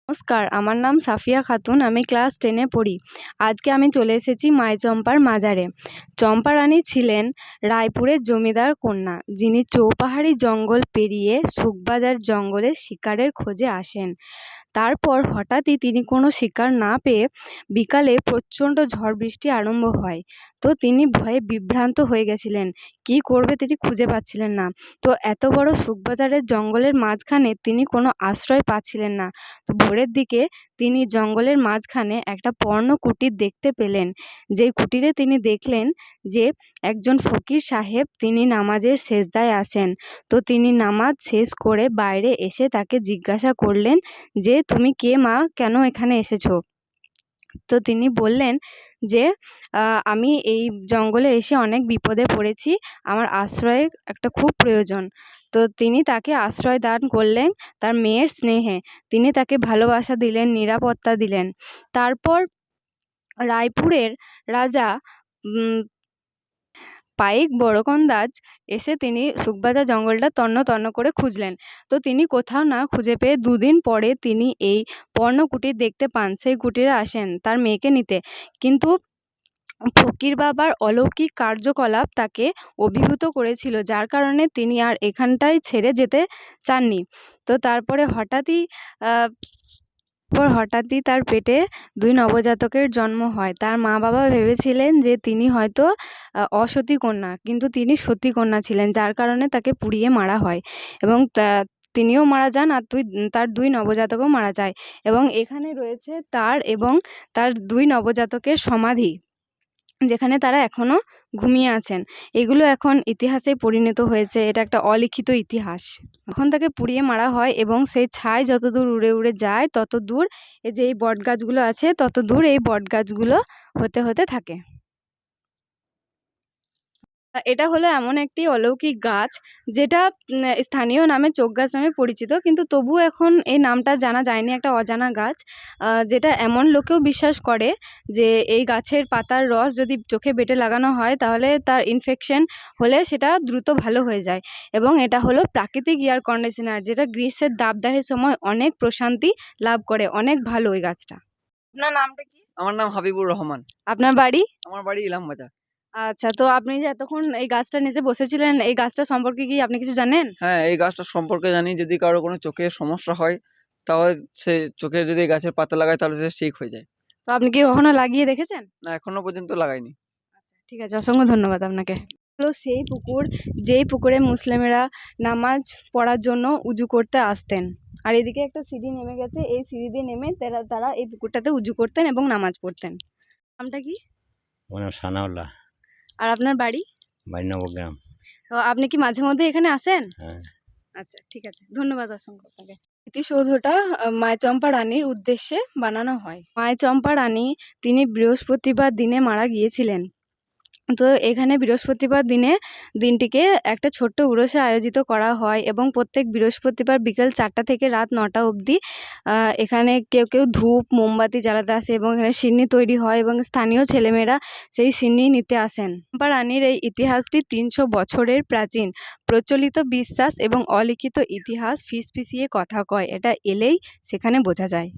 নমস্কার, আমার নাম সাফিয়া খাতুন। আমি ক্লাস 10 এ পড়ি। আজকে আমি চলে এসেছি মাইচম্পার মাজারে। চম্পা রানী ছিলেন রায়পুরের জমিদার কন্যা, যিনি চৌপাহাড়ি জঙ্গল পেরিয়ে সুখবাজার জঙ্গলে শিকারের খোঁজে আসেন। তারপর হঠাৎই তিনি কোনো শিকার না পেয়ে বিকালে প্রচণ্ড ঝড় বৃষ্টি আরম্ভ হয়। তো তিনি ভয়ে বিভ্রান্ত হয়ে গেছিলেন। কী করবে তিনি খুঁজে পাচ্ছিলেন না। তো এত বড় সুখবাজারের জঙ্গলের মাঝখানে তিনি কোনো আশ্রয় পাচ্ছিলেন না। তো ভোরের দিকে তিনি জঙ্গলের মাঝখানে একটা পর্ণকুটির দেখতে পেলেন। যেই কুটিরে তিনি দেখলেন যে একজন ফকির সাহেব তিনি নামাজের সেজদায় আছেন। তো তিনি নামাজ শেষ করে বাইরে এসে তাকে জিজ্ঞাসা করলেন যে, তুমি কে মা, কেন এখানে এসেছো? তো তিনি বললেন যে আমি এই জঙ্গলে এসে অনেক বিপদে পড়েছি, আমার আশ্রয়ের একটা খুব প্রয়োজন। তো তিনি তাকে আশ্রয় দান করলেন তার মেয়ের স্নেহে। তিনি তাকে ভালোবাসা দিলেন, নিরাপত্তা দিলেন। তারপর রায়পুরের রাজা পাইক বড়কন্দাজ এসে তিনি সুখবাজার জঙ্গলটা তন্ন তন্ন করে খুঁজলেন। তো তিনি কোথাও না খুঁজে পেয়ে 2 দিন পরে তিনি এই পর্ণকুটির দেখতে পান। সেই কুটিরে আসেন তার মেয়েকে নিতে। কিন্তু ফকির বাবার অলৌকিক কার্যকলাপ তাকে অভিভূত করেছিল, যার কারণে তিনি আর এখানটায় ছেড়ে যেতে চাননি। তো তারপরে হঠাৎই তার পেটে 2 নবজাতকের জন্ম হয়। তার মা-বাবা ভেবেছিলেন যে তিনি হয়তো অসতী কন্যা, কিন্তু তিনি সতী কন্যা ছিলেন, যার কারণে তাকে পুড়িয়ে মারা হয় এবং তিনিও মারা যান আর তার 2 নবজাতকও মারা যায়। এবং এখানে রয়েছে তার এবং তার 2 নবজাতকের সমাধি, যেখানে তারা এখনো ঘুমিয়ে আছেন। এগুলো এখন ইতিহাসে পরিণত হয়েছে। এটা একটা অলিখিত ইতিহাস। তখন তাকে পুড়িয়ে মারা হয় এবং সেই ছাই যতদূর উড়ে উড়ে যায় ততদূর এই যে এই বটগাছগুলো আছে ততদূর এই বটগাছগুলো হতে হতে থাকে। এটা হলো এমন একটি অলৌকিক গাছ যেটা স্থানীয় নামে চোক গাছ নামে পরিচিত, কিন্তু তবুও এখন এই নামটা জানা যায়নি। একটা অজানা গাছ, যেটা এমন লোকেও বিশ্বাস করে যে এই গাছের পাতার রস যদি চোখে বেটে লাগানো হয় তাহলে তার ইনফেকশন হলে সেটা দ্রুত ভালো হয়ে যায়। এবং এটা হলো প্রাকৃতিক এয়ার কন্ডিশনার, যেটা গ্রীষ্মের দাবদাহের সময় অনেক প্রশান্তি লাভ করে। অনেক ভালো ওই গাছটা। আপনার নামটা কি? আমার নাম হাবিবুর রহমান। আপনার বাড়ি? আমার বাড়ি ইলামবাজার। আচ্ছা, তো আপনি যে এতক্ষণ এই গাছটার নিচে বসেছিলেন, এই গাছটা সম্পর্কে কি আপনি কিছু জানেন? হ্যাঁ, এই গাছটা সম্পর্কে জানি। যদি কারো কোনো চোখের সমস্যা হয়, তাহলে সে চোখে যদি এই গাছের পাতা লাগায় তাহলে সে ঠিক হয়ে যায়। তো আপনি কি কখনো লাগিয়ে দেখেছেন? না, এখনো পর্যন্ত লাগাইনি। আচ্ছা, ঠিক আছে, অসংখ্য ধন্যবাদ আপনাকে। হলো সেই পুকুর যেই পুকুরে মুসলিমেরা নামাজ পড়ার জন্য উজু করতে আসতেন। আর এদিকে একটা সিঁড়ি নেমে গেছে, এই সিঁড়ি দিয়ে নেমে তারা এই পুকুরটাতে উজু করতেন এবং নামাজ পড়তেন। নামটা কি? আমার নাম সানাউল্লাহ। আর আপনার বাড়ি? বাড়ি নবগ্রাম। তো আপনি কি মাঝে মধ্যে এখানে আসেন? হ্যাঁ। আচ্ছা, ঠিক আছে, ধন্যবাদ অসংখ্য আপনাকে। স্মৃতিসৌধটা মাইচম্পা রানীর উদ্দেশ্যে বানানো হয়। মাইচম্পা রানী তিনি বৃহস্পতিবার দিনে মারা গিয়েছিলেন। তো এখানে বৃহস্পতিবার দিনটিকে একটা ছোট্ট উরসে আয়োজিত করা হয় এবং প্রত্যেক বৃহস্পতিবার বিকেল 4টা থেকে রাত 9টা অবধি এখানে কেউ কেউ ধূপ মোমবাতি জ্বালাতে আসে এবং এখানে সিন্নি তৈরি হয় এবং স্থানীয় ছেলেমেয়েরা সেই সিন্নি নিতে আসেন। চম্পা রানীর এই ইতিহাসটি 300 বছরের প্রাচীন। প্রচলিত বিশ্বাস এবং অলিখিত ইতিহাস ফিসফিসিয়ে কথা কয়, এটা এলেই সেখানে বোঝা যায়।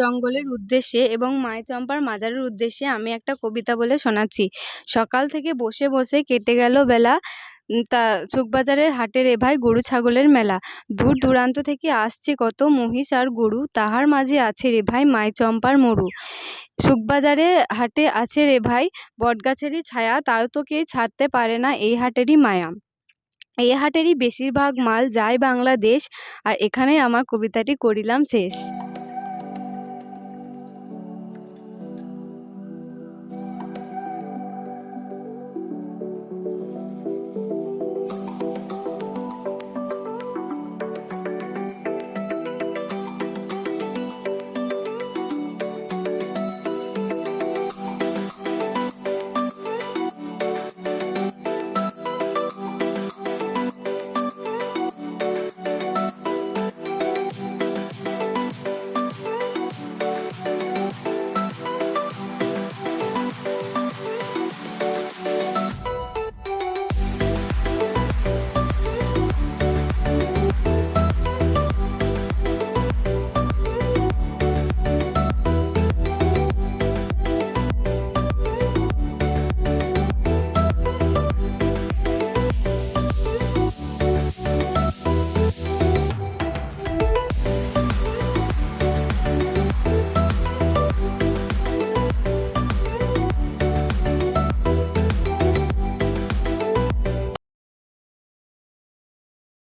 জঙ্গলের উদ্দেশ্যে এবং মাইচম্পার মাজারের উদ্দেশ্যে আমি একটা কবিতা বলে শোনাচ্ছি। সকাল থেকে বসে বসে কেটে গেল বেলা, তা সুখবাজারের হাটে রে ভাই গরু ছাগলের মেলা। দূর দূরান্ত থেকে আসছে কত মহিষ আর গরু, তাহার মাঝে আছে রে ভাই মাইচম্পার মরু। সুখবাজারে হাটে আছে রে ভাই বটগাছেরই ছায়া, তাও তো কেউ ছাড়তে পারে না এই হাটেরই মায়া। এই হাটেরই বেশিরভাগ মাল যায় বাংলাদেশ। আর এখানে আমার কবিতাটি করিলাম শেষ।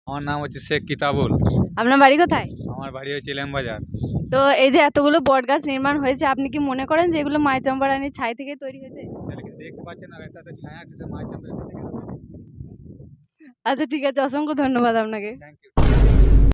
আমার নাম হচ্ছে শেখ কিতাবুল। আপনার বাড়ি কোথায়? আমার বাড়ি হচ্ছে ইলামবাজার। তো এই যে এতগুলো বট গাছ নির্মাণ হয়েছে, আপনি কি মনে করেন যে এগুলো মাই চম্পা রানীর ছাই থেকে তৈরি হয়েছে? তাহলে কি দেখতে পাচ্ছেন না, এটাতে ছায়া আছে, মাঝখানে আচ্ছা ঠিক আছে, অসংখ্য ধন্যবাদ আপনাকে। Thank you.